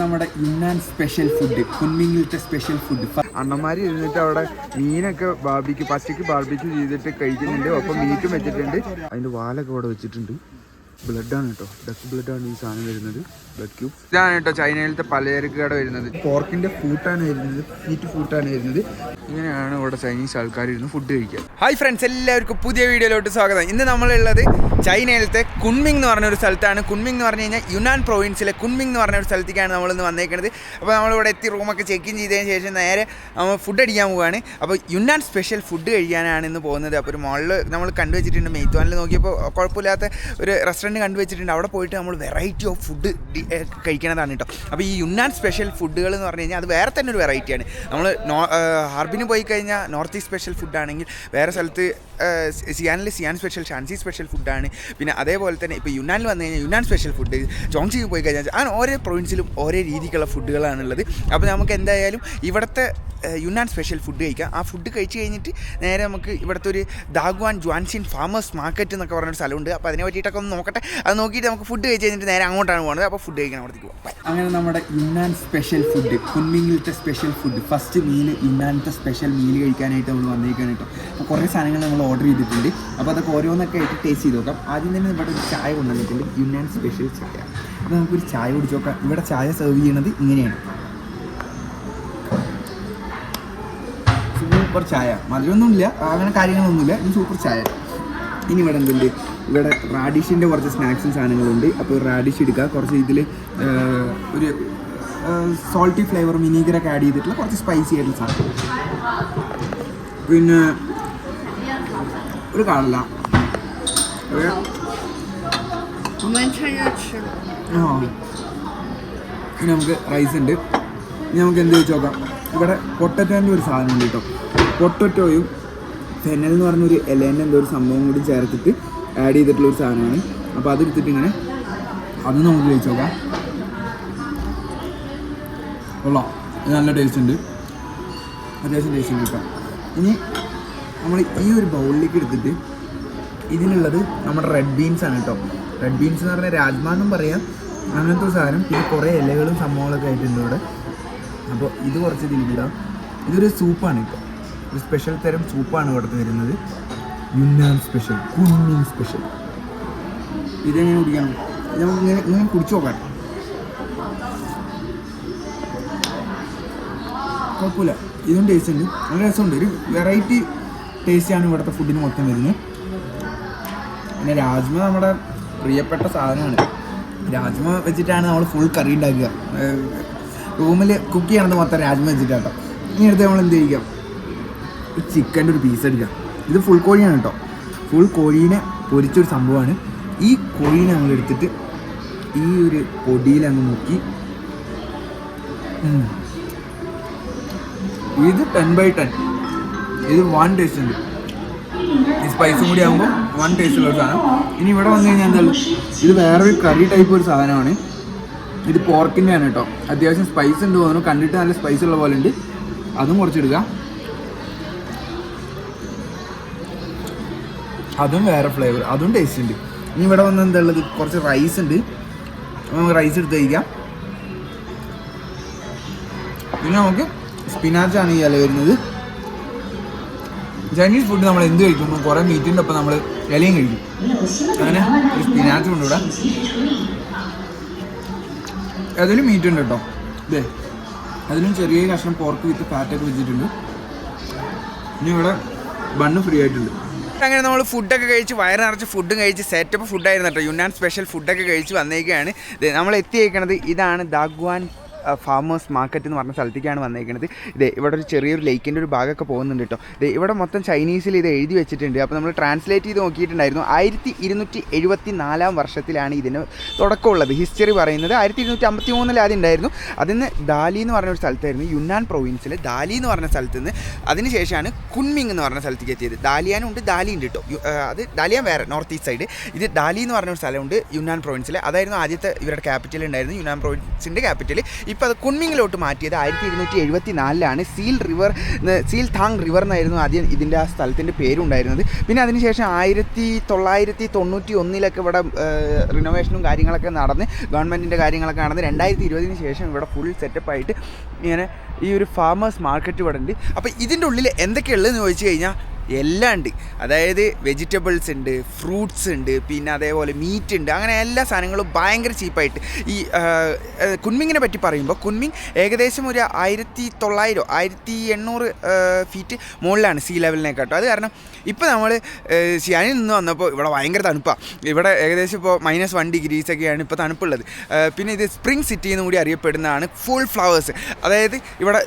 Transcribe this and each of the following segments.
നമ്മുടെ യുന്നാൻ special food, കുൻമിങ്ങിലത്തെ special food. അണ്ണന്മാർ ഇരുന്നിട്ട് അവിടെ മീനൊക്കെ പച്ചയ്ക്ക് ബാർബിക്യൂ ചെയ്തിട്ട് കഴിക്കുന്നുണ്ട്. ഒപ്പം മീറ്റും വെച്ചിട്ടുണ്ട്. അതിൻ്റെ വാലൊക്കെ അവിടെ വെച്ചിട്ടുണ്ട്. ബ്ലഡാണ് കേട്ടോ, ഡക്ക് ബ്ലഡാണ് ഈ സാധനം വരുന്നത്. ബ്ലഡ് ക്യൂബ് ഇതാണ് കേട്ടോ ചൈനയിലത്തെ പലചരക്ക് കട വരുന്നത്. പോർക്കിൻ്റെ ഫൂട്ടാണ് വരുന്നത്, ഫീറ്റ് ഫൂട്ടാണ് വരുന്നത്. ഇങ്ങനെയാണ് ഇവിടെ ചൈനീസ് ആൾക്കാർ ഇരുന്ന് ഫുഡ് കഴിക്കുക. ഹായ് ഫ്രണ്ട്സ്, എല്ലാവർക്കും പുതിയ വീഡിയോയിലോട്ട് സ്വാഗതം. ഇന്ന് നമ്മളുള്ളത് ചൈനയിലത്തെ കുൻമിങ് എന്ന് പറഞ്ഞ ഒരു സ്ഥലത്താണ്. കുൻമിങ് എന്ന് പറഞ്ഞു കഴിഞ്ഞാൽ യുനാൻ പ്രൊവിൻസിലെ കുൻമിങ് എന്ന് പറഞ്ഞ ഒരു സ്ഥലത്തേക്കാണ് നമ്മളിന്ന് വന്നേക്കുന്നത്. അപ്പോൾ നമ്മളിവിടെ എത്തി റൂമൊക്കെ ചെക്ക് ഇൻ ചെയ്തതിന് ശേഷം നേരെ നമ്മൾ ഫുഡ് അടിക്കാൻ പോവുകയാണ്. അപ്പോൾ യുനാൻ സ്പെഷ്യൽ ഫുഡ് കഴിക്കാനാണ് ഇന്ന് പോകുന്നത്. അപ്പോൾ ഒരു മോളിൽ നമ്മൾ കണ്ടുവച്ചിട്ടുണ്ട്. മെയ്ത്വാനിൽ നോക്കിയപ്പോൾ കുഴപ്പമില്ലാത്ത ഒരു റെസ്റ്റോറൻറ്റ് കണ്ടുവച്ചിട്ടുണ്ട്. അവിടെ പോയിട്ട് നമ്മൾ വെറൈറ്റി ഓഫ് ഫുഡ് കഴിക്കണതാണ് കേട്ടോ. അപ്പോൾ ഈ യുനാൻ സ്പെഷ്യൽ ഫുഡുകൾ എന്ന് പറഞ്ഞു കഴിഞ്ഞാൽ അത് വേറെ തന്നെ ഒരു വെറൈറ്റിയാണ്. നമ്മൾ ഹാർബിന് പോയി കഴിഞ്ഞാൽ നോർത്ത് ഈസ്റ്റ് സ്പെഷ്യൽ ഫുഡാണെങ്കിൽ, വേറെ സ്ഥലത്ത് സിയാനിൽ സിയാൻ സ്പെഷ്യൽ, ഷാൻസി സ്പെഷ്യൽ ഫുഡാണ്. പിന്നെ അതേപോലെ തന്നെ ഇപ്പോൾ യുനാനിൽ വന്നു കഴിഞ്ഞാൽ യുനാൻ സ്പെഷ്യൽ ഫുഡ്, ചോങ്സിയിൽ പോയി കഴിഞ്ഞാൽ അങ്ങനെ ഓരോ പ്രൊവിൻസിലും ഓരോ രീതിക്കുള്ള ഫുഡുകളാണുള്ളത്. അപ്പോൾ നമുക്ക് എന്തായാലും ഇവിടുത്തെ യുനാൻ സ്പെഷ്യൽ ഫുഡ് കഴിക്കാം. ആ ഫുഡ് കഴിച്ച് കഴിഞ്ഞിട്ട് നേരെ നമുക്ക് ഇവിടുത്തെ ഒരു ദാഗ്വാൻ ജുവാൻസിൻ ഫാമേഴ്സ് മാർക്കറ്റ് എന്നൊക്കെ പറഞ്ഞൊരു സ്ഥലമുണ്ട്. അപ്പോൾ അതിനെ പറ്റിയിട്ടൊക്കെ ഒന്ന് നോക്കട്ടെ. അത് നോക്കിയിട്ട് നമുക്ക് ഫുഡ് കഴിച്ച് കഴിഞ്ഞിട്ട് നേരെ അങ്ങോട്ടാണ് പോകുന്നത്. അപ്പോൾ ഫുഡ് കഴിക്കാൻ അവിടത്തേക്ക് പോകാം. അങ്ങനെ നമ്മുടെ യുനാൻ സ്പെഷ്യൽ ഫുഡ്, കുൻമിങ്ങിലത്തെ സ്പെഷ്യൽ ഫുഡ്, ഫസ്റ്റ് മീൽ യുനാനത്തെ സ്പെഷ്യൽ മീൽ കഴിക്കാനായിട്ട് നമ്മൾ വന്നിരിക്കുകയാണ് കേട്ടോ. അപ്പോൾ കുറേ സാധനങ്ങൾ നമ്മൾ ഓർഡർ ചെയ്തിട്ടുണ്ട്. അപ്പോൾ അതൊക്കെ ഓരോന്നൊക്കെ ആയിട്ട് ടേസ്റ്റ് ചെയ്ത് നോക്കാം. ആദ്യം തന്നെ ഇവിടെ ഒരു ചായ കൊണ്ടുവന്നിട്ടുണ്ട്, യുനാൻ സ്പെഷ്യൽ ചായ. അപ്പോൾ നമുക്കൊരു ചായ കുടിച്ച് നോക്കാം. ഇവിടെ ചായ സെർവ് ചെയ്യണത് ഇങ്ങനെയാണ്. സൂപ്പർ ചായ, മധുരമൊന്നുമില്ല, അങ്ങനെ കാര്യങ്ങളൊന്നുമില്ല, ഇത് സൂപ്പർ ചായ. ഇനി ഇവിടെ എന്തുണ്ട്, ഇവിടെ റാഡിഷിൻ്റെ കുറച്ച് സ്നാക്സും സാധനങ്ങളുണ്ട്. അപ്പോൾ റാഡിഷ് എടുക്കുക, കുറച്ച് ഇതിൽ ഒരു സോൾട്ടി ഫ്ലേവർ വിനീഗറൊക്കെ ആഡ് ചെയ്തിട്ടുള്ള കുറച്ച് സ്പൈസി ആയിട്ടുള്ള സാധനം. പിന്നെ ഒരു കടല, പിന്നെ നമുക്ക് റൈസ് ഉണ്ട്. ഇനി നമുക്ക് എന്ത് വെച്ച് നോക്കാം. ഇവിടെ പൊട്ടറ്റോൻ്റെ ഒരു സാധനം ഉണ്ട് കേട്ടോ. പൊട്ടറ്റോയും ഫെനൽ എന്ന് പറഞ്ഞൊരു ഇലേൻ്റെ എന്തോ ഒരു സംഭവം കൂടി ചേർത്തിട്ട് ആഡ് ചെയ്തിട്ടുള്ളൊരു സാധനമാണ്. അപ്പോൾ അതെടുത്തിട്ട് ഇങ്ങനെ അത് നമുക്ക് കഴിച്ച് നോക്കാം. കൊള്ളാം, നല്ല ടേസ്റ്റ് ഉണ്ട്, അത്യാവശ്യം ടേസ്റ്റ് ഉണ്ട് കേട്ടോ. ഇനി നമ്മൾ ഈ ഒരു ബൗളിലേക്ക് എടുത്തിട്ട് ഇതിലുള്ളത് നമ്മുടെ റെഡ് ബീൻസ് ആണ് കേട്ടോ. റെഡ് ബീൻസ് എന്ന് പറഞ്ഞാൽ രാജ്മ എന്നും പറയാം, അങ്ങനത്തെ ഒരു സാധനം. പിന്നെ കുറേ ഇലകളും സംഭവങ്ങളൊക്കെ ആയിട്ടുണ്ട് ഇവിടെ. അപ്പോൾ ഇത് കുറച്ച് ഇതിലിടാം. ഇതൊരു സൂപ്പാണ് കേട്ടോ, ഒരു സ്പെഷ്യൽ തരം സൂപ്പാണ് ഇവിടുത്തെ വരുന്നത്. Yunnan special, Kunming special. ഇതെങ്ങനെ കുടിക്കണം, നമുക്ക് ഇങ്ങനെ കുടിച്ചു നോക്കാം. കുഴപ്പമില്ല, ഇതും ടേസ്റ്റ് ഉണ്ട്, നല്ല രസമുണ്ട്. ഒരു വെറൈറ്റി ടേസ്റ്റാണ് ഇവിടുത്തെ ഫുഡിന് മൊത്തം വരുന്നത്. പിന്നെ രാജ്മ നമ്മുടെ പ്രിയപ്പെട്ട സാധനമാണ്. രാജ്മ വെച്ചിട്ടാണ് നമ്മൾ ഫുൾ കറി ഉണ്ടാക്കുക. റൂമിൽ കുക്ക് ചെയ്യണത് മൊത്തം രാജ്മ വെച്ചിട്ടാട്ടോ. ഇനി അടുത്ത് നമ്മൾ എന്ത് കഴിക്കാം, ചിക്കൻ്റെ ഒരു പീസ് എടുക്കാം. ഇത് ഫുൾ കോഴിയാണ് കേട്ടോ. ഫുൾ കോഴീനെ പൊരിച്ചൊരു സംഭവമാണ്. ഈ കോഴീനെ നമ്മൾ എടുത്തിട്ട് ഈ ഒരു പൊടിയിൽ അങ്ങ് മുക്കി, ഇത് 10/10, ഇത് 1 ടേസ്റ്റ് ഉണ്ട്. ഈ സ്പൈസും കൂടി ആകുമ്പോൾ 1 ടേസ്റ്റ് ഉള്ള ഒരു സാധനം. ഇനി ഇവിടെ വന്നു കഴിഞ്ഞാൽ എന്തായാലും ഇത് വേറൊരു കറി ടൈപ്പ് ഒരു സാധനമാണ്. ഇത് പോർക്കിൻ്റെ ആണ് കേട്ടോ. അത്യാവശ്യം സ്പൈസ് ഉണ്ട് തോന്നുന്നു, കണ്ടിട്ട് നല്ല സ്പൈസ് ഉള്ള പോലെ ഉണ്ട്. അതും കുറച്ചെടുക്കുക. അതും വേറെ ഫ്ലേവർ, അതും ടേസ്റ്റ് ഉണ്ട്. ഇനി ഇവിടെ വന്ന് എന്താ ഉള്ളത്, കുറച്ച് റൈസ് ഉണ്ട്. നമുക്ക് റൈസ് എടുത്ത് കഴിക്കാം. പിന്നെ നമുക്ക് സ്പിനാച്ചാണ് ഈ ഇല വരുന്നത്. ചൈനീസ് ഫുഡ് നമ്മൾ എന്ത് കഴിക്കുമ്പോൾ കുറേ മീറ്റിൻ്റെ ഒപ്പം നമ്മൾ ഇലയും കഴിക്കും. അങ്ങനെ ഒരു സ്പിനാച്ചും ഉണ്ട് ഇവിടെ. അതിലും മീറ്റ് ഉണ്ട് കേട്ടോ. ഇതേ അതിലും ചെറിയ കഷ്ണം പോർക്ക് വിത്ത് ഫാറ്റൊക്കെ വെച്ചിട്ടുണ്ട്. ഇനി ഇവിടെ ബണ്ണ് ഫ്രീ ആയിട്ടുണ്ട്. അങ്ങനെ നമ്മൾ ഫുഡൊക്കെ കഴിച്ച് വയറ് നിറച്ച് ഫുഡും കഴിച്ച് സെറ്റപ്പ് ഫുഡായിരുന്നു കേട്ടോ. യുനാൻ സ്പെഷ്യൽ ഫുഡൊക്കെ കഴിച്ച് വന്നേക്കുകയാണ്. നമ്മൾ എത്തിയേക്കണത് ഇതാണ് ദാഗ്വാൻ ഫാമേഴ്സ് മാർക്കറ്റ് എന്ന് പറഞ്ഞ സ്ഥലത്തേക്കാണ് വന്നേക്കുന്നത്. ഇതേ ഇവിടെ ഒരു ചെറിയൊരു ലേക്കിൻ്റെ ഒരു ഭാഗമൊക്കെ പോകുന്നുണ്ട് കേട്ടോ. ഇതേ ഇവിടെ മൊത്തം ചൈനീസിൽ ഇത് എഴുതി വെച്ചിട്ടുണ്ട്. അപ്പോൾ നമ്മൾ ട്രാൻസ്ലേറ്റ് ചെയ്ത് നോക്കിയിട്ടുണ്ടായിരുന്നു. 1274 വർഷത്തിലാണ് ഇതിന് തുടക്കമുള്ളത്. ഹിസ്റ്ററി പറയുന്നത് 1253 ആദ്യം ഉണ്ടായിരുന്നു. അതിന് ദാലി എന്ന് പറഞ്ഞൊരു സ്ഥലത്തായിരുന്നു, യുനാൻ പ്രൊവിൻസിൽ ദാലി എന്ന് പറഞ്ഞ സ്ഥലത്ത് നിന്ന് അതിനുശേഷമാണ് കുൻമിങ് എന്ന് പറഞ്ഞ സ്ഥലത്തേക്ക് എത്തിയത്. ദാലിയാനും ഉണ്ട്, ദാലിയുണ്ട് കേട്ടോ. അത് ദാലിയാൻ വേറെ നോർത്ത് ഈസ്റ്റ് സൈഡ്. ഇത് ദാലി എന്ന് പറഞ്ഞൊരു സ്ഥലമുണ്ട് യുനാൻ പ്രൊവിൻസിൽ. അതായിരുന്നു ആദ്യത്തെ ഇവരുടെ ക്യാപിറ്റൽ ഉണ്ടായിരുന്നു, യുനാൻ പ്രൊവിൻസിൻ്റെ ക്യാപിറ്റൽ. ഇപ്പോൾ അത് കുൺമിങ്ങിലോട്ട് മാറ്റിയത് 1274 സീൽ താങ് റിവർ എന്നായിരുന്നു ആദ്യം ഇതിൻ്റെ ആ സ്ഥലത്തിൻ്റെ പേരുണ്ടായിരുന്നത്. പിന്നെ അതിനുശേഷം 1991 ഇവിടെ റിനോവേഷനും കാര്യങ്ങളൊക്കെ നടന്ന് ഗവൺമെൻറ്റിൻ്റെ കാര്യങ്ങളൊക്കെ നടന്ന് 2020 ശേഷം ഇവിടെ ഫുൾ സെറ്റപ്പായിട്ട് ഇങ്ങനെ ഈ ഒരു ഫാമേഴ്സ് മാർക്കറ്റ് ഇവിടെ ഉണ്ട്. അപ്പോൾ ഇതിൻ്റെ ഉള്ളിൽ എന്തൊക്കെയുള്ളതെന്ന് ചോദിച്ചു കഴിഞ്ഞാൽ എല്ലാം ഉണ്ട്. അതായത് വെജിറ്റബിൾസ് ഉണ്ട്, ഫ്രൂട്ട്സ് ഉണ്ട്, പിന്നെ അതേപോലെ മീറ്റ് ഉണ്ട്. അങ്ങനെ എല്ലാ സാധനങ്ങളും ഭയങ്കര ചീപ്പായിട്ട്. ഈ കുൺമിങ്ങിനെ പറ്റി പറയുമ്പോൾ കുൺമിങ് ഏകദേശം ഒരു 1900-1800 ഫീറ്റ് മുകളിലാണ് സീ ലെവലിനെക്കാട്ടും. അത് കാരണം ഇപ്പോൾ നമ്മൾ ഷിയാനിൽ നിന്ന് വന്നപ്പോൾ ഇവിടെ ഭയങ്കര തണുപ്പാണ്. ഇവിടെ ഏകദേശം ഇപ്പോൾ -1 ഡിഗ്രീസൊക്കെയാണ് ഇപ്പോൾ തണുപ്പുള്ളത്. പിന്നെ ഇത് സ്പ്രിംഗ് സിറ്റി എന്നും കൂടി അറിയപ്പെടുന്നതാണ്. Full flowers. അതായത് ഇവിടെ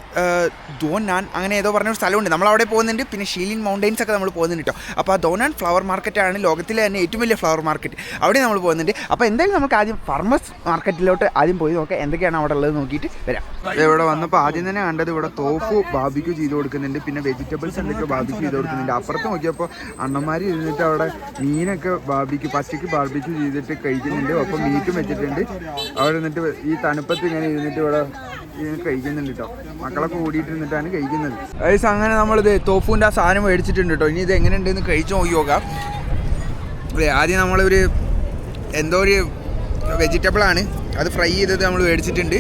ദോനാൻ അങ്ങനെ ഏതോ പറഞ്ഞൊരു സ്ഥലമുണ്ട്, നമ്മളവിടെ പോകുന്നുണ്ട്. പിന്നെ ഷീലിൻ മൗണ്ടൈൻസ് ഒക്കെ നമ്മൾ പോകുന്നുണ്ട് കേട്ടോ. അപ്പോൾ ആ ദോനാൻ ഫ്ലവർ മാർക്കറ്റാണ് ലോകത്തിലെ തന്നെ ഏറ്റവും വലിയ ഫ്ലവർ മാർക്കറ്റ്. അവിടെ നമ്മൾ പോകുന്നുണ്ട്. അപ്പോൾ എന്തായാലും നമുക്ക് ആദ്യം ഫാർമേഴ്സ് മാർക്കറ്റിലോട്ട് ആദ്യം പോയി നോക്കാം എന്തൊക്കെയാണ് അവിടെ ഉള്ളത് നോക്കിയിട്ട് വരാം. ഇവിടെ വന്നപ്പോൾ ആദ്യം തന്നെ കണ്ടത് ഇവിടെ തോഫു ബാർബിക്യൂ ചെയ്ത് കൊടുക്കുന്നുണ്ട്. പിന്നെ വെജിറ്റബിൾസ് എന്തൊക്കെ ബാർബിക്യൂ ചെയ്ത് കൊടുക്കുന്നുണ്ട്. അപ്പുറത്ത് നോക്കിയപ്പോൾ അണ്ണന്മാർ ഇരുന്നിട്ട് അവിടെ മീനൊക്കെ പച്ചയ്ക്ക് ബാർബിക്യൂ ചെയ്തിട്ട് കഴിക്കുന്നുണ്ട്. ഒപ്പം മീറ്റും വെച്ചിട്ടുണ്ട്. അവിടെ നിന്നിട്ട് ഈ തണുപ്പത്ത് ഇങ്ങനെ ഇരുന്നിട്ട് ഇവിടെ കഴിക്കുന്നുണ്ട് കേട്ടോ. മക്കളൊക്കെ ഓടിയിട്ടിരുന്നിട്ടാണ് കഴിക്കുന്നത്. അങ്ങനെ നമ്മളിത് തോഫുവിൻ്റെ ആ സാധനം മേടിച്ചിട്ടുണ്ട് കേട്ടോ. ഇനി ഇത് എങ്ങനെയുണ്ടെന്ന് കഴിച്ച് നോക്കി നോക്കാം. ആദ്യം നമ്മളൊരു എന്തോ ഒരു വെജിറ്റബിളാണ്, അത് ഫ്രൈ ചെയ്തത് നമ്മൾ മേടിച്ചിട്ടുണ്ട്.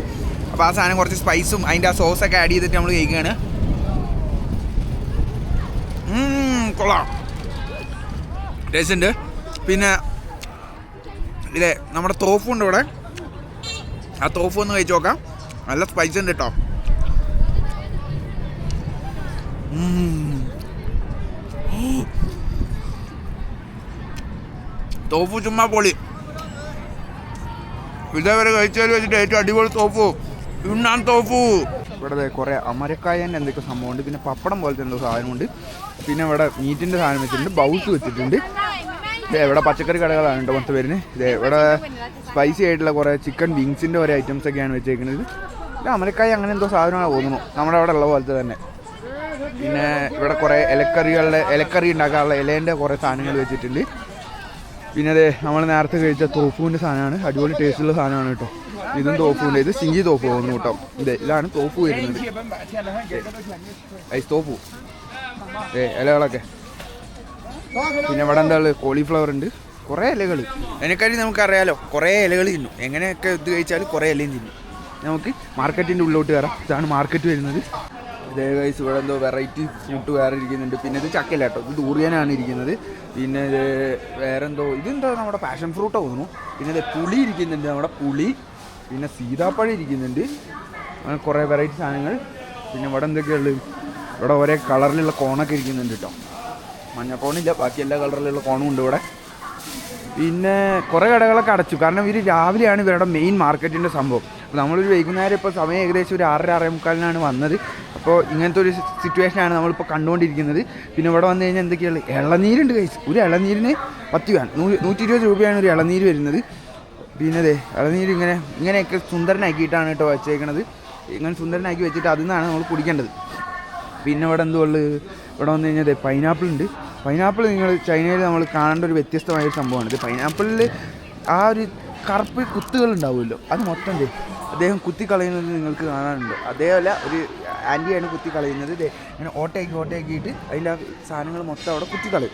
അപ്പോൾ ആ സാധനം കുറച്ച് സ്പൈസും അതിൻ്റെ ആ സോസൊക്കെ ആഡ് ചെയ്തിട്ട് നമ്മൾ കഴിക്കുകയാണ്. കൊള്ളാം, ടേസ്റ്റ് ഉണ്ട്. പിന്നെ ഇതേ നമ്മുടെ തോഫു ഉണ്ട് ഇവിടെ. ആ തോഫു ഒന്ന് കഴിച്ച് നോക്കാം. നല്ല സ്പൈസ് ഉണ്ട് കേട്ടോ. തോഫു ചുമ്മാ പൊളി. ഇതേവരെ കഴിച്ചതിൽ വെച്ചിട്ട് ഏറ്റവും അടിപൊളി തോഫു, യുന്നാൻ തോഫു. ഇവിടെ കുറേ അമരക്കായൻ്റെ എന്തൊക്കെ സംഭവമുണ്ട്. പിന്നെ പപ്പടം പോലത്തെ എന്തോ സാധനമുണ്ട്. പിന്നെ ഇവിടെ മീറ്റിൻ്റെ സാധനം വെച്ചിട്ടുണ്ട്, ബൗൾസ് വെച്ചിട്ടുണ്ട്. ഇവിടെ പച്ചക്കറി കടകളാണ് കേട്ടോ മൊത്തം വരുന്നത്. ഇവിടെ സ്പൈസി ആയിട്ടുള്ള കുറേ ചിക്കൻ വിങ്സിൻ്റെ ഓരോ ഐറ്റംസ് ഒക്കെയാണ് വെച്ചേക്കുന്നത്. ഇത് അമരക്കായ അങ്ങനെ എന്തോ സാധനമാണ് തോന്നുന്നു, നമ്മുടെ അവിടെ ഉള്ള പോലത്തെ തന്നെ. പിന്നെ ഇവിടെ കുറേ ഇലക്കറി ഉണ്ടാക്കാനുള്ള ഇലേൻ്റെ കുറേ സാധനങ്ങൾ വെച്ചിട്ടുണ്ട്. പിന്നെ അതെ നമ്മൾ നേരത്തെ കഴിച്ച തോഫുവിൻ്റെ സാധനമാണ്, അടിപൊളി ടേസ്റ്റുള്ള സാധനമാണ് കേട്ടോ. ഇതും തോഫുവിൻ്റെ, ഇത് സിങ്കി തോഫു തോന്നുന്നു കേട്ടോ. ഇതാണ് തോഫു വരുന്നത്, ഐസ് തോഫു ഇലകളൊക്കെ. പിന്നെ ഇവിടെ എന്താ ഉള്ളത്, കോളിഫ്ലവർ ഉണ്ട്, കുറേ ഇലകൾ. അതിനെക്കാട്ടി നമുക്കറിയാലോ കുറേ ഇലകൾ തിന്നും. എങ്ങനെയൊക്കെ ഇത് കഴിച്ചാലും കുറേ ഇലയും തിന്നും. നമുക്ക് മാർക്കറ്റിൻ്റെ ഉള്ളിലോട്ട് കയറാം. ഇതാണ് മാർക്കറ്റ് വരുന്നത്. ഇതേ ഗൈസ് ഇവിടെ എന്തോ വെറൈറ്റി ഫ്രൂട്ട് വേറെ ഇരിക്കുന്നുണ്ട്. പിന്നെ ഇത് ചക്കയില്ല കേട്ടോ, ഇത് ദൂറിയാനാണ് ഇരിക്കുന്നത്. പിന്നെ ഇത് വേറെന്തോ, ഇതെന്തോ നമ്മുടെ പാഷൻ ഫ്രൂട്ട് തോന്നുന്നു. പിന്നെ ഇത് പുളി ഇരിക്കുന്നുണ്ട്, നമ്മുടെ പുളി. പിന്നെ സീതാപ്പഴം ഇരിക്കുന്നുണ്ട്. അങ്ങനെ കുറേ വെറൈറ്റി സാധനങ്ങൾ. പിന്നെ ഇവിടെ എന്തൊക്കെയുള്ളത്, ഇവിടെ ഒരേ കളറിലുള്ള കോണൊക്കെ ഇരിക്കുന്നുണ്ട് കേട്ടോ. മഞ്ഞ കോണില്ല, ബാക്കി എല്ലാ കളറിലുള്ള കോണും ഉണ്ട് ഇവിടെ. പിന്നെ കുറേ കടകളൊക്കെ അടച്ചു, കാരണം ഇവർ രാവിലെയാണ് ഇവരുടെ മെയിൻ മാർക്കറ്റിൻ്റെ സംഭവം. അപ്പോൾ നമ്മളൊരു വൈകുന്നേരം ഇപ്പോൾ സമയം ഏകദേശം ഒരു 6-6:45 വന്നത്. അപ്പോൾ ഇങ്ങനത്തെ ഒരു സിറ്റുവേഷനാണ് നമ്മളിപ്പോൾ കണ്ടുകൊണ്ടിരിക്കുന്നത്. പിന്നെ ഇവിടെ വന്നു കഴിഞ്ഞാൽ എന്തൊക്കെയുള്ളത്, ഇളനീരുണ്ട് കഴിച്ച്. ഒരു ഇളനീരിന് 10 രൂപ, 120 രൂപയാണ് ഒരു ഇളനീര് വരുന്നത്. പിന്നെ അതെ ഇളനീര് ഇങ്ങനെയൊക്കെ സുന്ദരനാക്കിയിട്ടാണ് കേട്ടോ വെച്ചേക്കണത്. ഇങ്ങനെ സുന്ദരനാക്കി വെച്ചിട്ട് അതിൽ നിന്നാണ് നമ്മൾ കുടിക്കേണ്ടത്. പിന്നെ ഇവിടെ എന്തുള്ളത്, ഇവിടെ വന്നു കഴിഞ്ഞാൽ അതെ പൈനാപ്പിൾ ഉണ്ട്. പൈനാപ്പിൾ നിങ്ങൾ ചൈനയിൽ നമ്മൾ കാണേണ്ട ഒരു വ്യത്യസ്തമായൊരു സംഭവമാണ്. ഇത് പൈനാപ്പിളിൽ ആ ഒരു കറുപ്പ് കുത്തുകൾ ഉണ്ടാവുമല്ലോ, അത് മൊത്തം അദ്ദേഹം കുത്തി കളയുന്നത് നിങ്ങൾക്ക് കാണാനുണ്ട്. അതേപോലെ ഒരു ആൻറ്റിയാണ് കുത്തി കളയുന്നത്. ഇങ്ങനെ ഓട്ടയാക്കിയിട്ട് അതിൻ്റെ ആ സാധനങ്ങൾ മൊത്തം അവിടെ കുത്തി കളയും.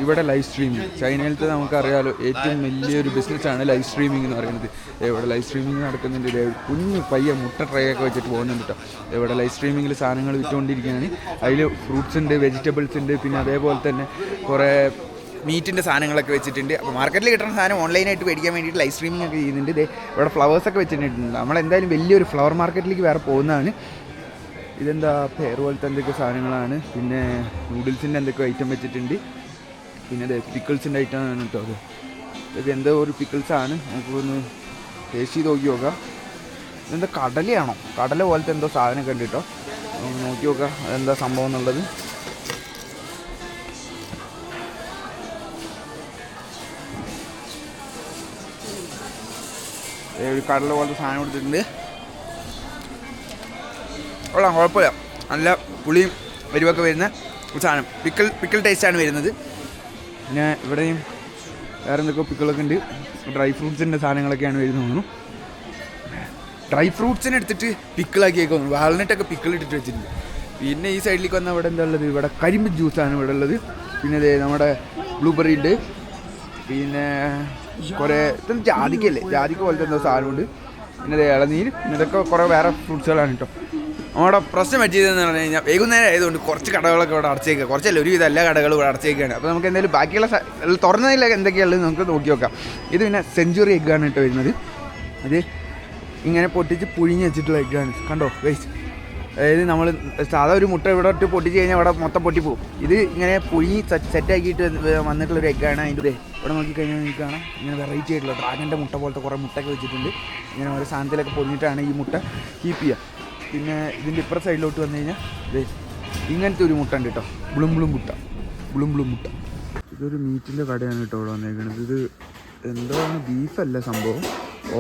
ഇവിടെ ലൈവ് സ്ട്രീമിങ്, ചൈനയിലത്തെ നമുക്കറിയാലോ ഏറ്റവും വലിയൊരു ബിസിനസ്സാണ് ലൈവ് സ്ട്രീമിംഗ് എന്ന് പറയുന്നത്. ഇവിടെ ലൈവ് സ്ട്രീമിംഗ് നടക്കുന്നുണ്ട്. കുഞ്ഞു പയ്യ മുട്ട ട്രൈ ഒക്കെ വെച്ചിട്ട് പോകുന്നുണ്ട് കേട്ടോ. ഇവിടെ ലൈവ് സ്ട്രീമിങ്ങിൽ സാധനങ്ങൾ വിറ്റുകൊണ്ടിരിക്കുകയാണ്. അതിൽ ഫ്രൂട്ട്സ് ഉണ്ട്, വെജിറ്റബിൾസ് ഉണ്ട്, പിന്നെ അതേപോലെ തന്നെ കുറേ മീറ്റിൻ്റെ സാധനങ്ങളൊക്കെ വെച്ചിട്ടുണ്ട്. അപ്പോൾ മാർക്കറ്റിൽ കിട്ടുന്ന സാധനം ഓൺലൈനായിട്ട് മേടിക്കാൻ വേണ്ടിയിട്ട് ലൈവ് സ്ട്രീമിംഗ് ഒക്കെ ചെയ്യുന്നുണ്ട്. ഇവിടെ ഫ്ലവേഴ്സൊക്കെ വെച്ചിട്ടുണ്ട്. നമ്മളെന്തായാലും വലിയൊരു ഫ്ലവർ മാർക്കറ്റിലേക്ക് വേറെ പോകുന്നതാണ്. ഇതെന്താ പേർ പോലത്തെ എന്തൊക്കെ സാധനങ്ങളാണ്. പിന്നെ നൂഡിൽസിൻ്റെ എന്തൊക്കെ ഐറ്റം വെച്ചിട്ടുണ്ട്. പിന്നെ ഇത് പിക്കിൾസിൻ്റെ ഐറ്റമാണ് കേട്ടോ. ഇത് എന്തോ ഒരു പിക്കിൾസാണ്, നമുക്കൊന്ന് ടേസ്റ്റ് ചെയ്ത് നോക്കി നോക്കാം. ഇതെന്താ കടലയാണോ, കടല പോലത്തെ എന്തോ സാധനമൊക്കെ ഉണ്ട് കേട്ടോ. നോക്കി നോക്കാം അതെന്താ സംഭവം എന്നുള്ളത്. ഒരു കടല പോലത്തെ സാധനം കൊടുത്തിട്ടുണ്ട്. കൊള്ളാം, കുഴപ്പമില്ല. നല്ല പുളിയും എരിവൊക്കെ വരുന്ന ഒരു സാധനം. പിക്കിൾ ടേസ്റ്റാണ് വരുന്നത്. പിന്നെ ഇവിടെയും വേറെ എന്തൊക്കെ പിക്കിളൊക്കെ ഉണ്ട്. ഡ്രൈ ഫ്രൂട്ട്സിൻ്റെ സാധനങ്ങളൊക്കെയാണ് വരുന്നത് തോന്നുന്നു. ഡ്രൈ ഫ്രൂട്ട്സിനെ എടുത്തിട്ട് പിക്കിളാക്കിയേക്കും, വാൾനട്ടൊക്കെ പിക്കിളിട്ടിട്ട് വെച്ചിട്ടുണ്ട്. പിന്നെ ഈ സൈഡിലേക്ക് വന്നാൽ ഇവിടെ എന്താ ഉള്ളത്, ഇവിടെ കരിമ്പ് ജ്യൂസാണ് ഇവിടെ ഉള്ളത്. പിന്നെ അതെ നമ്മുടെ ബ്ലൂബെറി ഉണ്ട്, പിന്നെ കുറേ ഇതൊന്നും ജാതിക്കല്ലേ, ജാതിക്ക പോലത്തെ എന്തോ സാധനമുണ്ട്. പിന്നെ അതെ ഇളനീര്, പിന്നെ ഇതൊക്കെ കുറേ വേറെ ഫ്രൂട്ട്സുകളാണ് കേട്ടോ. നമ്മുടെ പ്രശ്നം പറ്റിയതെന്ന് പറഞ്ഞു കഴിഞ്ഞാൽ വൈകുന്നേരം ആയതുകൊണ്ട് കുറച്ച് കടകളൊക്കെ ഇവിടെ അടച്ചേക്കുക, കുറച്ചല്ല ഒരുവിധം എല്ലാ കടകളും ഇവിടെ അടച്ചേക്കുകയാണ്. അപ്പോൾ നമുക്ക് എന്തെങ്കിലും ബാക്കിയുള്ള തുറന്നതിൽ എന്തൊക്കെയുള്ളത് നമുക്ക് നോക്കി നോക്കാം. ഇത് പിന്നെ സെഞ്ചുറി എഗ്ഗാണ് കേട്ടോ വരുന്നത്. അത് ഇങ്ങനെ പൊട്ടിച്ച് പുഴിഞ്ഞ് വെച്ചിട്ടുള്ള എഗ്ഗാണ്, കണ്ടോ ഗൈസ്. അതായത് നമ്മൾ സാധാ ഒരു മുട്ട ഇവിടെ ഇട്ട് പൊട്ടിച്ച് കഴിഞ്ഞാൽ ഇവിടെ മൊത്തം പൊട്ടിപ്പോവും. ഇത് ഇങ്ങനെ പുഴുങ്ങി സെറ്റാക്കിയിട്ട് വന്നിട്ടുള്ളൊരു എഗ്ഗാണ്. അതിൻ്റെ ഇവിടെ നോക്കിക്കഴിഞ്ഞാൽ നിങ്ങൾക്ക് കാണാം ഇങ്ങനെ വെറൈറ്റി ആയിട്ടുള്ള ഡ്രാഗൻ്റെ മുട്ട പോലത്തെ കുറേ മുട്ടയൊക്കെ വെച്ചിട്ടുണ്ട്. ഇങ്ങനെ ഓരോ സാധനത്തിലൊക്കെ പൊതിഞ്ഞിട്ടാണ് ഈ മുട്ട കീപ്പ് ചെയ്യുക. പിന്നെ ഇതിൻ്റെ ഇപ്പുറ സൈഡിലോട്ട് വന്നു കഴിഞ്ഞാൽ ഇങ്ങനത്തെ ഒരു മുട്ട ഉണ്ട് കേട്ടോ, ബുളും മുട്ട. ഇതൊരു മീറ്റിൻ്റെ കടയാണ് കേട്ടോ ഇവിടെ വന്നേക്കുന്നത്. ഇത് എന്താണ് ബീഫല്ല സംഭവം,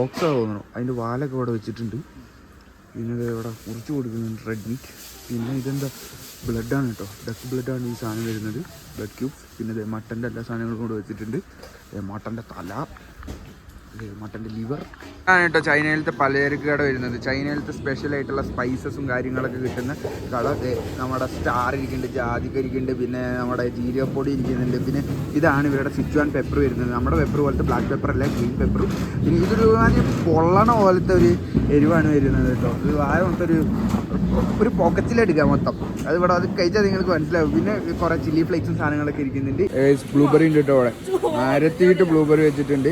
ഓക്സാ തോന്നണം. അതിൻ്റെ വാലൊക്കെ ഇവിടെ വെച്ചിട്ടുണ്ട്. പിന്നെ ഇത് ഇവിടെ മുറിച്ച് കൊടുക്കുന്നുണ്ട് റെഡ് മീറ്റ്. പിന്നെ ഇതെന്താ ബ്ലഡാണ് കേട്ടോ, ഡക്ക് ബ്ലഡാണ് ഈ സാധനം വരുന്നത്, ബ്ലഡ് ക്യൂബ്സ്. പിന്നെ ഇത് മട്ടൻ്റെ എല്ലാ സാധനങ്ങളും കൂടെ വെച്ചിട്ടുണ്ട്. മട്ടൻ്റെ തല, മട്ടൻ്റെ ലിവർ ആണ് കേട്ടോ ചൈനയിലത്തെ പലചരക്ക് കട വരുന്നത്. ചൈനയിലത്തെ സ്പെഷ്യലായിട്ടുള്ള സ്പൈസസും കാര്യങ്ങളൊക്കെ കിട്ടുന്ന കട. നമ്മുടെ സ്റ്റാർ ഇരിക്കുന്നുണ്ട്, ജാതിക്ക ഇരിക്കുന്നുണ്ട്, പിന്നെ നമ്മുടെ ജീരകപ്പൊടി ഇരിക്കുന്നുണ്ട്. പിന്നെ ഇതാണ് ഇവരുടെ സിച്ചുവാൻ പെപ്പർ വരുന്നത്, നമ്മുടെ പെപ്പർ പോലത്തെ ബ്ലാക്ക് പെപ്പർ അല്ല, ഗ്രീൻ പെപ്പർ. പിന്നെ ഇതൊരു പൊള്ളണ പോലത്തെ ഒരു എരിവാണ് വരുന്നത് കേട്ടോ. ഇത് വായ മൊത്തം ഒരു പോക്കറ്റിലെടുക്കുക മൊത്തം. അത് ഇവിടെ അത് കഴിച്ചാൽ നിങ്ങൾക്ക് മനസ്സിലാവും. പിന്നെ കുറേ ചില്ലി ഫ്ലേക്സും സാധനങ്ങളൊക്കെ ഇരിക്കുന്നുണ്ട്. ബ്ലൂബെറി ഉണ്ട് കേട്ടോ അവിടെ, ആരത്തിയിട്ട് ബ്ലൂബെറി വെച്ചിട്ടുണ്ട്.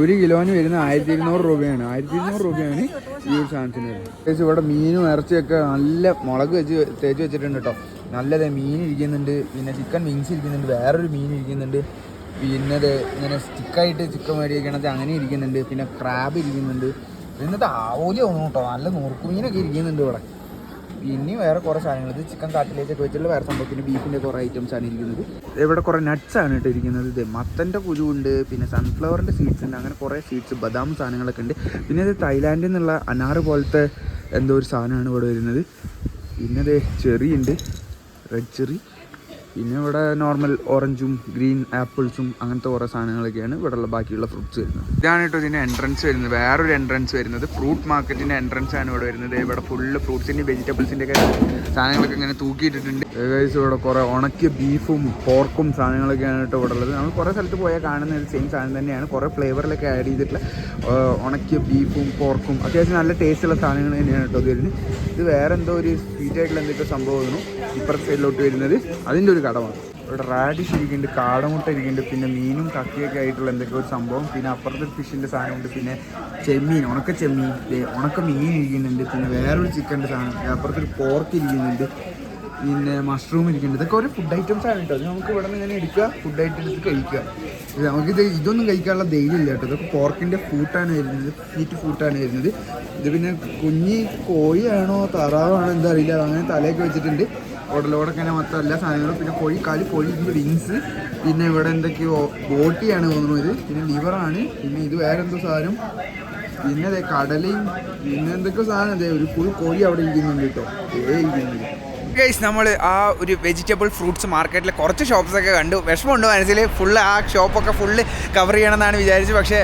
ഒരു കിലോന് വരുന്ന 1200 രൂപയാണ്. 1200 രൂപയാണ് ഈ ഒരു സാധനത്തിന് വരുന്നത്. ഇവിടെ മീനും ഇറച്ചിയൊക്കെ നല്ല മുളക് വെച്ച് തേച്ച് വെച്ചിട്ടുണ്ട് കേട്ടോ. നല്ലത് മീൻ ഇരിക്കുന്നുണ്ട്, പിന്നെ ചിക്കൻ വിങ്സ് ഇരിക്കുന്നുണ്ട്, വേറൊരു മീൻ ഇരിക്കുന്നുണ്ട്, പിന്നെ അത് ഇങ്ങനെ സ്റ്റിക്കായിട്ട് ചിക്കൻ മേടിക്കണത് അങ്ങനെ ഇരിക്കുന്നുണ്ട്, പിന്നെ ക്രാബ് ഇരിക്കുന്നുണ്ട്. എന്നിട്ട് ആവോലി തോന്നുന്നു കേട്ടോ, നല്ല നുറുക്കുമീനൊക്കെ ഇരിക്കുന്നുണ്ട് ഇവിടെ. പിന്നെ വേറെ കുറേ സാധനങ്ങൾ, ഇത് ചിക്കൻ കാട്ടിലേക്കൊക്കെ വെച്ചിട്ടുള്ള വേറെ സംഭവം. പിന്നെ ബീഫിൻ്റെ കുറേ ഐറ്റംസ് ആണ് ഇരിക്കുന്നത്. ഇവിടെ കുറേ നട്ട്സാണ് കേട്ടോ ഇരിക്കുന്നത്. ഇത് മത്തൻ്റെ കുരുവുണ്ട്, പിന്നെ സൺഫ്ലവറിൻ്റെ സീഡ്സ് ഉണ്ട്, അങ്ങനെ കുറേ സീഡ്സ് ബദാം സാധനങ്ങളൊക്കെ ഉണ്ട്. പിന്നെ ഇത് തായ്ലാൻഡിൽ നിന്നുള്ള അനാറ് പോലത്തെ എന്തോ ഒരു സാധനമാണ് ഇവിടെ വരുന്നത്. പിന്നെ ഇത് ചെറി ഉണ്ട്, റെഡ് ചെറി. പിന്നെ ഇവിടെ നോർമൽ ഓറഞ്ചും ഗ്രീൻ ആപ്പിൾസും അങ്ങനത്തെ കുറേ സാധനങ്ങളൊക്കെയാണ് ഇവിടെയുള്ള ബാക്കിയുള്ള ഫ്രൂട്ട്സ് വരുന്നത്. ഇതാണ് കേട്ടോ ഇതിൻ്റെ എൻട്രൻസ് വരുന്നത്, വേറൊരു എൻട്രൻസ് വരുന്നത് ഫ്രൂട്ട് മാർക്കറ്റിൻ്റെ എൻട്രൻസ് ആണ് ഇവിടെ വരുന്നത്. ഇവിടെ ഫുള്ള് ഫ്രൂട്ട്സിൻ്റെയും വെജിറ്റബിൾസിൻ്റെ ഒക്കെ സാധനങ്ങളൊക്കെ ഇങ്ങനെ തൂക്കിയിട്ടിട്ടുണ്ട്. ഇവിടെ കുറേ ഉണക്കിയ ബീഫും പോർക്കും സാധനങ്ങളൊക്കെയാണ് കേട്ടോ ഇവിടെ ഉള്ളത്. നമ്മൾ കുറേ സ്ഥലത്ത് പോയാൽ കാണുന്ന സെയിം സാധനം തന്നെയാണ്, കുറേ ഫ്ലേവറിലൊക്കെ ആഡ് ചെയ്തിട്ടുള്ള ഉണക്കിയ ബീഫും പോർക്കും അത്യാവശ്യം നല്ല ടേസ്റ്റുള്ള സാധനങ്ങൾ തന്നെയാണ് കേട്ടോ ഇത് വരുന്നത്. ഇത് വേറെ എന്തോ ഒരു സ്വീറ്റായിട്ടുള്ള എന്തൊക്കെ സംഭവമായിരുന്നു ഇപ്പുറത്തെ സൈഡിലോട്ട് വരുന്നത്, അതിൻ്റെ ഒരു കടമാണ്. ഇവിടെ റാഡിഷ് ഇരിക്കുന്നുണ്ട്, കാടമുട്ട ഇരിക്കുന്നുണ്ട്, പിന്നെ മീനും കക്കിയൊക്കെ ആയിട്ടുള്ള എന്തൊക്കെ ഒരു സംഭവം. പിന്നെ അപ്പുറത്തെ ഫിഷിൻ്റെ സാധനമുണ്ട്, പിന്നെ ചെമ്മീൻ, ഉണക്ക ചെമ്മീൻ, ഉണക്ക മീൻ ഇരിക്കുന്നുണ്ട്, പിന്നെ വേറൊരു ചിക്കൻ്റെ സാധനം, അപ്പുറത്തൊരു പോർക്ക് ഇരിക്കുന്നുണ്ട്, പിന്നെ മഷ്റൂം ഇരിക്കുന്നുണ്ട്. ഇതൊക്കെ ഒരു ഫുഡ് ഐറ്റംസ് ആണ് കേട്ടോ. നമുക്ക് ഇവിടെ നിന്ന് ഇങ്ങനെ എടുക്കുക, ഫുഡ് ആയിട്ട് എടുത്ത് കഴിക്കുക. ഇതൊന്നും കഴിക്കാനുള്ള ധൈര്യം ഇല്ല കേട്ടോ. ഇതൊക്കെ പോർക്കിൻ്റെ ഫൂട്ടാണ് വരുന്നത്, ഫീറ്റ് ഫൂട്ടാണ് വരുന്നത്. ഇത് പിന്നെ കുഞ്ഞി കോഴിയാണോ താറാവാണോ എന്താ അറിയില്ല, അങ്ങനെ തലയൊക്കെ വെച്ചിട്ടുണ്ട്. ഉടലോടൊക്കെ തന്നെ മൊത്തം എല്ലാ സാധനങ്ങളും. പിന്നെ കോഴിക്കാല്, കോഴിൻ്റെ വിങ്സ്, പിന്നെ ഇവിടെ എന്തൊക്കെയോ ബോട്ടിയാണ് തോന്നുന്നത്, പിന്നെ ലിവറാണ്, പിന്നെ ഇത് വേറെ എന്തോ സാധനം, പിന്നെ അതെ കടലയും, പിന്നെ എന്തൊക്കെ സാധനം. അതെ ഒരു ഫുൾ കോഴി അവിടെ ഇരിക്കുന്നുണ്ട് കേട്ടോ, ഇരിക്കുന്നുണ്ട്. ഗൈസ് നമ്മൾ ആ ഒരു വെജിറ്റബിൾ ഫ്രൂട്ട്സ് മാർക്കറ്റിൽ കുറച്ച് ഷോപ്സൊക്കെ കണ്ടു. വിഷമമുണ്ട് മനസ്സിൽ, ഫുള്ള് ആ ഷോപ്പൊക്കെ ഫുള്ള് കവർ ചെയ്യണമെന്നാണ് വിചാരിച്ചത്. പക്ഷേ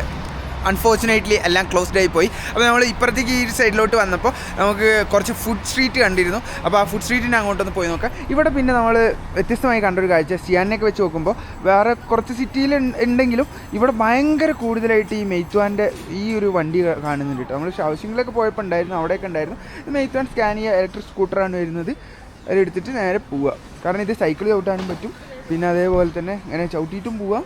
അൺഫോർച്ചുനേറ്റ്ലി എല്ലാം ക്ലോസ്ഡ് ആയി പോയി. അപ്പോൾ നമ്മൾ ഇപ്പുറത്തേക്ക് ഈ സൈഡിലോട്ട് വന്നപ്പോൾ നമുക്ക് കുറച്ച് ഫുഡ് സ്ട്രീറ്റ് കണ്ടിരുന്നു. അപ്പോൾ ആ ഫുഡ് സ്ട്രീറ്റിൻ്റെ അങ്ങോട്ടൊന്ന് പോയി നോക്കാം. ഇവിടെ പിന്നെ നമ്മൾ വ്യത്യസ്തമായി കണ്ടൊരു കാഴ്ച, സിയാനൊക്കെ വെച്ച് നോക്കുമ്പോൾ വേറെ കുറച്ച് സിറ്റിയിൽ ഉണ്ടെങ്കിലും ഇവിടെ ഭയങ്കര കൂടുതലായിട്ട് ഈ മെയ്ത്വാൻ്റെ ഈ ഒരു വണ്ടി കാണുന്നുണ്ട് കേട്ടോ. നമ്മൾ ഷൗസിങ്ങിലൊക്കെ പോയപ്പോൾ ഉണ്ടായിരുന്നു, അവിടെയൊക്കെ ഉണ്ടായിരുന്നു. ഇത് മെയ്ത്വാൻ സ്കാനിയ ഇലക്ട്രിക് സ്കൂട്ടറാണ് വരുന്നത്. അതെടുത്തിട്ട് നേരെ പോവുക, കാരണം ഇത് സൈക്കിൾ ചവിട്ടാനും പറ്റും, പിന്നെ അതേപോലെ തന്നെ ഇങ്ങനെ ചവിട്ടിയിട്ടും പോവാം,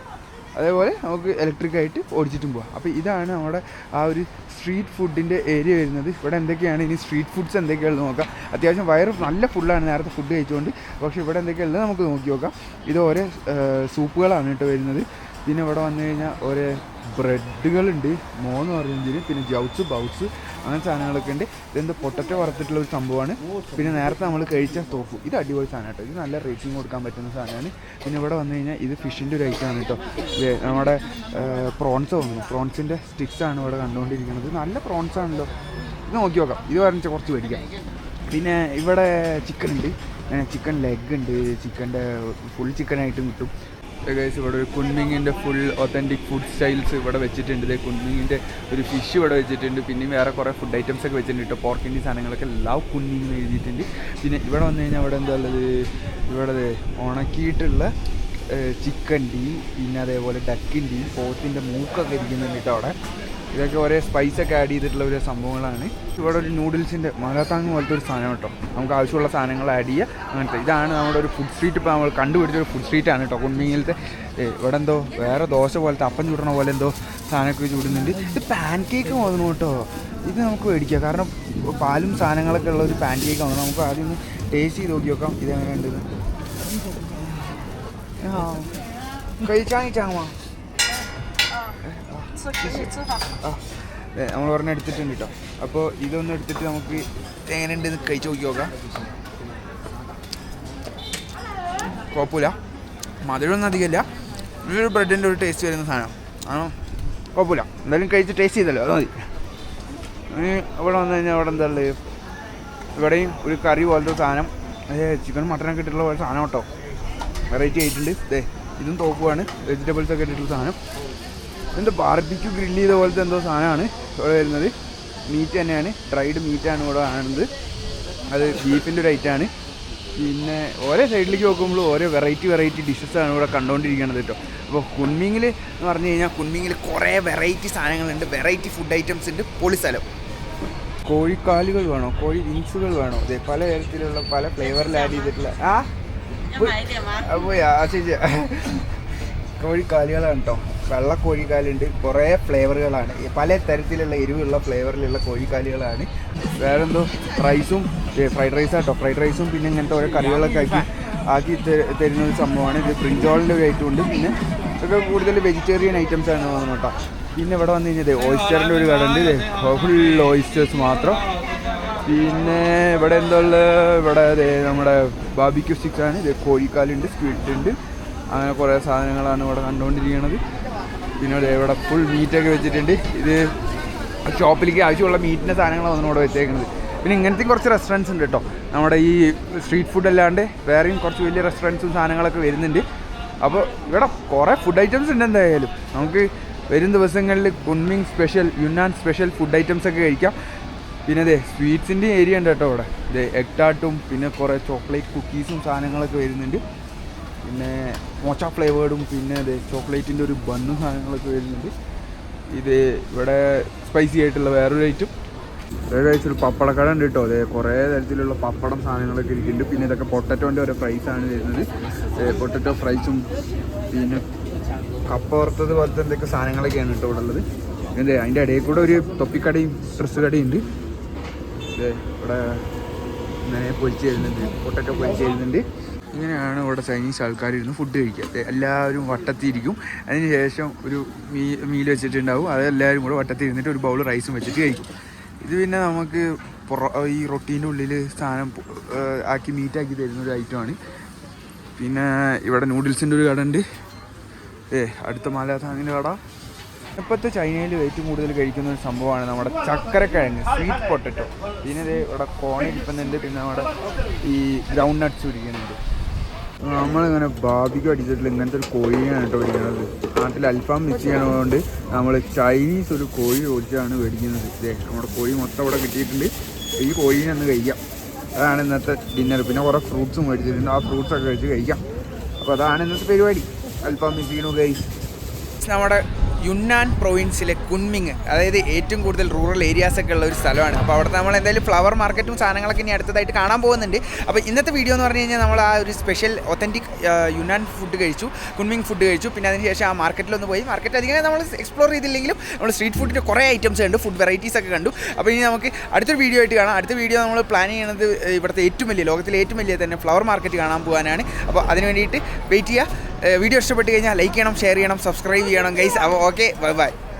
അതേപോലെ നമുക്ക് ഇലക്ട്രിക്കായിട്ട് ഓടിച്ചിട്ടും പോകാം. അപ്പോൾ ഇതാണ് നമ്മുടെ ആ ഒരു സ്ട്രീറ്റ് ഫുഡിൻ്റെ ഏരിയ വരുന്നത്. ഇവിടെ എന്തൊക്കെയാണ് ഇനി സ്ട്രീറ്റ് ഫുഡ്സ് എന്തൊക്കെയുള്ളത് നോക്കാം. അത്യാവശ്യം വയറ് നല്ല ഫുള്ളാണ് നേരത്തെ ഫുഡ് കഴിച്ചുകൊണ്ട്. പക്ഷേ ഇവിടെ എന്തൊക്കെയുള്ളത് നമുക്ക് നോക്കി നോക്കാം. ഇത് ഓരോ സൂപ്പുകളാണ് കേട്ടോ വരുന്നത്. പിന്നെ ഇവിടെ വന്നു കഴിഞ്ഞാൽ ഓരോ ബ്രെഡുകളുണ്ട്, മോന്ന് പറഞ്ഞെങ്കിൽ, പിന്നെ ജൗസ് ബൗസ് അങ്ങനെ സാധനങ്ങളൊക്കെ ഉണ്ട്. ഇതെന്താ പൊട്ടറ്റോ വറുത്തിട്ടുള്ള ഒരു സംഭവമാണ്. പിന്നെ നേരത്തെ നമ്മൾ കഴിച്ച തോഫു, ഇത് അടിപൊളി സാധനം കേട്ടോ, ഇത് നല്ല റേറ്റിംഗ് കൊടുക്കാൻ പറ്റുന്ന സാധനമാണ്. പിന്നെ ഇവിടെ വന്നു കഴിഞ്ഞാൽ ഇത് ഫിഷിൻ്റെ ഒരു ഐറ്റമാണ് കേട്ടോ. നമ്മുടെ പ്രോൺസ് തോന്നുന്നു, പ്രോൺസിൻ്റെ സ്റ്റിക്സാണ് ഇവിടെ കണ്ടുകൊണ്ടിരിക്കുന്നത്. നല്ല പ്രോൺസ് ആണല്ലോ, ഇത് നോക്കി നോക്കാം. ഇത് പറഞ്ഞാൽ കുറച്ച് മേടിക്കാം. പിന്നെ ഇവിടെ ചിക്കൻ ഉണ്ട്, ചിക്കൻ ലെഗ് ഉണ്ട്, ചിക്കൻ്റെ ഫുൾ ചിക്കനായിട്ടും കിട്ടും. ഗൈസ് ഇവിടെ ഒരു കുൻമിങ്ങിൻ്റെ ഫുൾ ഒത്തൻറ്റിക് ഫുഡ് സ്റ്റൈൽസ് ഇവിടെ വെച്ചിട്ടുണ്ട്. ഇത് കുൻമിങ്ങിൻ്റെ ഒരു ഫിഷ് ഇവിടെ വെച്ചിട്ടുണ്ട്. പിന്നെയും വേറെ കുറേ ഫുഡ് ഐറ്റംസ് ഒക്കെ വെച്ചിട്ടുണ്ട് കേട്ടോ. പോർക്കിൻ്റെ സാധനങ്ങളൊക്കെ ലവ് കുൻമിങ് എന്ന് എഴുതിയിട്ടുണ്ട്. പിന്നെ ഇവിടെ വന്നു കഴിഞ്ഞാൽ ഇവിടെ എന്താ ഉള്ളത്, ഇവിടെ ഉണക്കിയിട്ടുള്ള ചിക്കൻ്റെയും പിന്നെ അതേപോലെ ഡക്കിൻ്റെയും പോത്തിൻ്റെ മൂക്കൊക്കെ ഇരിക്കുന്നുണ്ട് കേട്ടോ അവിടെ. ഇതൊക്കെ ഒരേ സ്പൈസൊക്കെ ആഡ് ചെയ്തിട്ടുള്ള ഒരു സംഭവങ്ങളാണ്. ഇവിടെ ഒരു നൂഡിൽസിൻ്റെ മലത്താങ് പോലത്തെ ഒരു സാധനം കേട്ടോ. നമുക്ക് ആവശ്യമുള്ള സാധനങ്ങൾ ആഡ് ചെയ്യുക അങ്ങനത്തെ. ഇതാണ് നമ്മുടെ ഒരു ഫുഡ് സ്ട്രീറ്റ്. ഇപ്പോൾ നമ്മൾ കണ്ടുപിടിച്ചൊരു ഫുഡ് സ്ട്രീറ്റാണ് കേട്ടോ കുൻമിങ്ങിലത്തെ. ഇവിടെ എന്തോ വേറെ ദോശ പോലത്തെ അപ്പം ചൂടണ പോലെ എന്തോ സാധനമൊക്കെ ചൂടുന്നുണ്ട്. ഇത് പാൻ കേക്ക് വന്നു കേട്ടോ. ഇത് നമുക്ക് മേടിക്കാം, കാരണം പാലും സാധനങ്ങളൊക്കെ ഉള്ള ഒരു പാൻ കേക്ക് വന്നു. നമുക്ക് ആദ്യം ഒന്ന് ടേസ്റ്റ് ചെയ്ത് നോക്കി നോക്കാം ഇതെങ്ങനെ ഉണ്ടെന്ന്. കഴിച്ചാങ്ങിച്ചാങ്ങ നമ്മൾ പറഞ്ഞ എടുത്തിട്ടുണ്ട് കേട്ടോ. അപ്പോൾ ഇതൊന്നും എടുത്തിട്ട് നമുക്ക് എങ്ങനെയുണ്ടെന്ന് കഴിച്ച് നോക്കി നോക്കാം. കുഴപ്പമില്ല, മധുരമൊന്നും അധികമില്ല. ഇതൊരു ബ്രെഡിൻ്റെ ഒരു ടേസ്റ്റ് വരുന്ന സാധനം ആണോ, കുഴപ്പമില്ല. എന്തായാലും കഴിച്ച് ടേസ്റ്റ് ചെയ്തല്ലോ, അത് മതി. ഇവിടെ വന്നു കഴിഞ്ഞാൽ അവിടെ എന്താ ഉള്ളത്, ഇവിടെയും ഒരു കറി പോലത്തെ സാധനം, ചിക്കൻ മട്ടനൊക്കെ ഇട്ടിട്ടുള്ള പോലെ സാധനം കേട്ടോ. വെറൈറ്റി ആയിട്ടുണ്ട്. ഇതും തോക്കുവാണ്, വെജിറ്റബിൾസൊക്കെ ഇട്ടിട്ടുള്ള സാധനം. ഇതിൻ്റെ ബാർബിക്യൂ ഗ്രില്ല് ചെയ്ത പോലത്തെ എന്തോ സാധനമാണ് ഇവിടെ വരുന്നത്. മീറ്റ് തന്നെയാണ്, ഡ്രൈഡ് മീറ്റാണ് ഇവിടെ കാണുന്നത്. അത് ബീഫിൻ്റെ ഒരു ഐറ്റമാണ്. പിന്നെ ഓരോ സൈഡിലേക്ക് നോക്കുമ്പോൾ ഓരോ വെറൈറ്റി ഡിഷസാണ് ഇവിടെ കണ്ടുകൊണ്ടിരിക്കുന്നത് കേട്ടോ. അപ്പോൾ കുൻമിങ്ങിൽ എന്ന് പറഞ്ഞു കഴിഞ്ഞാൽ കുൻമിങ്ങിൽ കുറേ വെറൈറ്റി സാധനങ്ങളുണ്ട്, വെറൈറ്റി ഫുഡ് ഐറ്റംസ് ഉണ്ട്. പൊളി സ്ഥലം. കോഴിക്കാലുകൾ വേണോ, കോഴി വിങ്സുകൾ വേണോ, അതെ പല തരത്തിലുള്ള പല ഫ്ലേവറിൽ ആഡ് ചെയ്തിട്ടുള്ള ശരി കോഴിക്കാലുകളാണ് കേട്ടോ. വെള്ള കോഴിക്കാലുണ്ട്, കുറേ ഫ്ലേവറുകളാണ്, പല തരത്തിലുള്ള എരിവുള്ള ഫ്ലേവറിലുള്ള കോഴിക്കാലുകളാണ്. വേറെന്തോ റൈസും ഫ്രൈഡ് റൈസ് കേട്ടോ, ഫ്രൈഡ് റൈസും പിന്നെ ഇങ്ങനത്തെ ഓരോ കറികളൊക്കെ ആക്കി തരുന്ന ഒരു സംഭവമാണ്. ഇത് ബ്രിഞ്ചോളിൻ്റെ ഒരു ഐറ്റം ഉണ്ട്. പിന്നെ ഇതൊക്കെ കൂടുതൽ വെജിറ്റേറിയൻ ഐറ്റംസ് ആണ് തോന്നുന്നു കേട്ടോ. പിന്നെ ഇവിടെ വന്നു കഴിഞ്ഞാൽ ഓയിസ്റ്ററിൻ്റെ ഒരു കട ഉണ്ട്, ഫുൾ ഓയിസ്റ്റേഴ്സ് മാത്രം. പിന്നെ ഇവിടെ എന്താ ഉള്ളത്, ഇവിടെ നമ്മുടെ ബാർബിക്യൂ സ്റ്റിക്സ് ആണ്. ഇത് കോഴിക്കാലുണ്ട്, സ്ക്വിഡ് ഉണ്ട്, അങ്ങനെ കുറേ സാധനങ്ങളാണ് ഇവിടെ കണ്ടുകൊണ്ടിരിക്കുന്നത്. പിന്നെ ഇവിടെ ഫുൾ മീറ്റൊക്കെ വെച്ചിട്ടുണ്ട്. ഇത് ഷോപ്പിലേക്ക് ആവശ്യമുള്ള മീറ്റിൻ്റെ സാധനങ്ങളാണ് ഇവിടെ വെച്ചേക്കുന്നത്. പിന്നെ ഇങ്ങനത്തെ കുറച്ച് റെസ്റ്റോറൻറ്റ്സ് ഉണ്ട് കേട്ടോ. നമ്മുടെ ഈ സ്ട്രീറ്റ് ഫുഡ് അല്ലാണ്ട് വേറെയും കുറച്ച് വലിയ റെസ്റ്റോറൻറ്റ്സും സാധനങ്ങളൊക്കെ വരുന്നുണ്ട്. അപ്പോൾ ഇവിടെ കുറേ ഫുഡ് ഐറ്റംസ് ഉണ്ട്. എന്തായാലും നമുക്ക് വരും ദിവസങ്ങളിൽ Kunming special, യുന്നാൻ special food items ഒക്കെ കഴിക്കാം. പിന്നെ അതെ സ്വീറ്റ്സിൻ്റെ ഏരിയ ഉണ്ട് കേട്ടോ ഇവിടെ. ഇത് എഗ് ടാർട്ടും പിന്നെ കുറേ ചോക്ലേറ്റ് കുക്കീസും സാധനങ്ങളൊക്കെ വരുന്നുണ്ട്. പിന്നെ മോച്ച ഫ്ലേവേർഡും പിന്നെ അതെ ചോക്ലേറ്റിൻ്റെ ഒരു ബണ്ണും സാധനങ്ങളൊക്കെ വരുന്നുണ്ട്. ഇത് ഇവിടെ സ്പൈസി ആയിട്ടുള്ള വേറൊരു ഐറ്റം, ഒരു പപ്പടക്കട ഉണ്ട് കേട്ടോ. അതെ കുറേ തരത്തിലുള്ള പപ്പടം സാധനങ്ങളൊക്കെ ഇരിക്കുന്നുണ്ട്. പിന്നെ ഇതൊക്കെ പൊട്ടറ്റോൻ്റെ ഓരോ ഫ്രൈസാണ് വരുന്നത്. പൊട്ടറ്റോ ഫ്രൈസും പിന്നെ കപ്പ വറുത്തത് പോലത്തെ എന്തൊക്കെ സാധനങ്ങളൊക്കെയാണ് കേട്ടോ ഇവിടെ ഉള്ളത്. അതെ അതിൻ്റെ ഇടയിൽ കൂടെ ഒരു തൊപ്പിക്കടയും ഡ്രസ്സ് കടയും ഉണ്ട്. ഇവിടെ ഇങ്ങനെ പൊരിച്ച് തരുന്നുണ്ട്, പൊട്ടറ്റോ പൊരിച്ച് തരുന്നുണ്ട്. ഇങ്ങനെയാണ് ഇവിടെ ചൈനീസ് ആൾക്കാരിരുന്ന് ഫുഡ് കഴിക്കുക. എല്ലാവരും വട്ടത്തിരിക്കും, അതിന് ശേഷം ഒരു മീൽ വെച്ചിട്ടുണ്ടാവും, അതെല്ലാവരും കൂടെ വട്ടത്തിരുന്നിട്ട് ഒരു ബൗൾ റൈസും വെച്ചിട്ട് കഴിക്കും. ഇത് പിന്നെ നമുക്ക് ഈ റൊട്ടീൻ്റെ ഉള്ളിൽ സാധനം ആക്കി മീറ്റാക്കി തരുന്നൊരു ഐറ്റമാണ്. പിന്നെ ഇവിടെ നൂഡിൽസിൻ്റെ ഒരു കട ഉണ്ട്. അടുത്ത മലാസാങ്ങിൻ്റെ കട. ഇപ്പോഴത്തെ ചൈനയിൽ ഏറ്റവും കൂടുതൽ കഴിക്കുന്ന ഒരു സംഭവമാണ് നമ്മുടെ ചക്കരക്കിഴങ്ങ്, സ്വീറ്റ് പൊട്ടറ്റോ. പിന്നെ ഇവിടെ കോൺ ഇരിക്കുന്നുണ്ട്. പിന്നെ നമ്മുടെ ഈ ഗ്രൗണ്ട് നട്ട്സ് ഇരിക്കുന്നുണ്ട്. നമ്മളിങ്ങനെ ബാർബിക്യൂ അടിച്ചിട്ടില്ല, ഇങ്ങനത്തെ ഒരു കോഴിയാണ് കേട്ടോ മേടിക്കുന്നത്. നാട്ടിൽ അൽഫാം മിക്സ് ചെയ്യണതുകൊണ്ട് നമ്മൾ ചൈനീസ് ഒരു കോഴി ഓടിച്ചാണ് മേടിക്കുന്നത്. നമ്മുടെ കോഴി മൊത്തം ഇവിടെ കിട്ടിയിട്ടുണ്ട്. ഈ കോഴീനെ ഒന്ന് കഴിക്കാം, അതാണ് ഇന്നത്തെ ഡിന്നർ. പിന്നെ കുറേ ഫ്രൂട്ട്സും മേടിച്ചിട്ടുണ്ട്, ആ ഫ്രൂട്ട്സൊക്കെ കഴിച്ച് കഴിക്കാം. അപ്പോൾ അതാണ് ഇന്നത്തെ പരിപാടി, അൽഫാം മിക്സ് ചെയ്യണു ഗൈസ്. നമ്മുടെ യുന്നാൻ പ്രൊവിൻസിലെ കുൻമിങ്, അതായത് ഏറ്റവും കൂടുതൽ റൂറൽ ഏരിയാസൊക്കെ ഉള്ള ഒരു സ്ഥലമാണ്. അപ്പോൾ അവിടുത്തെ നമ്മൾ എന്തായാലും ഫ്ലവർ മാർക്കറ്റും സാധനങ്ങളൊക്കെ ഇനി അടുത്തതായിട്ട് കാണാൻ പോകുന്നുണ്ട്. അപ്പോൾ ഇന്നത്തെ വീഡിയോ എന്ന് പറഞ്ഞു കഴിഞ്ഞാൽ നമ്മൾ ആ ഒരു സ്പെഷ്യൽ ഒത്തൻറ്റിക് യുന്നാൻ ഫുഡ് കഴിച്ചു, കുൻമിങ് ഫുഡ് കഴിച്ചു. പിന്നെ അതിന് ശേഷം ആ മാർക്കറ്റിലൊന്ന് പോയി. മാർക്കറ്റ് അധികം നമ്മൾ എക്സ്പ്ലോർ ചെയ്തില്ലെങ്കിലും നമ്മൾ സ്ട്രീറ്റ് ഫുഡിൻ്റെ കുറേ ഐറ്റംസ് ഉണ്ട്, ഫുഡ് വെറൈറ്റീസ് ഒക്കെ കണ്ടു. അപ്പോൾ ഇനി നമുക്ക് അടുത്തൊരു വീഡിയോ ആയിട്ട് കാണാം. അടുത്ത വീഡിയോ നമ്മൾ പ്ലാൻ ചെയ്യുന്നത് ഇവിടുത്തെ ഏറ്റവും വലിയ, ലോകത്തിലെ ഏറ്റവും വലിയ തന്നെ ഫ്ലവർ മാർക്കറ്റ് കാണാൻ പോകാനാണ്. അപ്പോൾ അതിന് വേണ്ടിയിട്ട് വെയിറ്റ് ചെയ്യുക. വീഡിയോ ഇഷ്ടപ്പെട്ട് കഴിഞ്ഞാൽ ലൈക്ക് ചെയ്യണം, ഷെയർ ചെയ്യണം, സബ്സ്ക്രൈബ് ചെയ്യണം ഗൈസ്. അപ്പോൾ ഓക്കെ, ബൈ ബൈ.